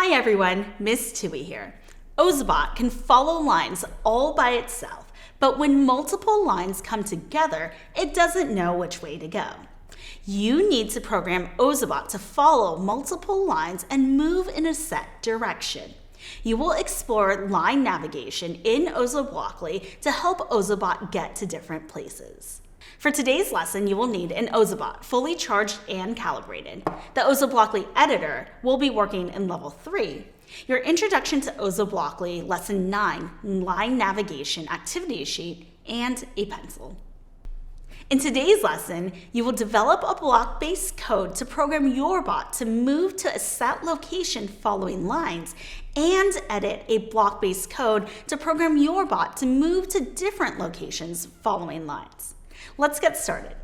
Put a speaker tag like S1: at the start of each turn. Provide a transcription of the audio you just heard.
S1: Hi everyone, Miss Tui here. Ozobot can follow lines all by itself, but when multiple lines come together, it doesn't know which way to go. You need to program Ozobot to follow multiple lines and move in a set direction. You will explore line navigation in Ozoblockly to help Ozobot get to different places. For today's lesson, you will need an Ozobot, fully charged and calibrated. The Ozoblockly editor will be working in level 3. Your Introduction to Ozoblockly, lesson 9, line navigation activity sheet, and a pencil. In today's lesson, you will develop a block-based code to program your bot to move to a set location following lines, and edit a block-based code to program your bot to move to different locations following lines. Let's get started.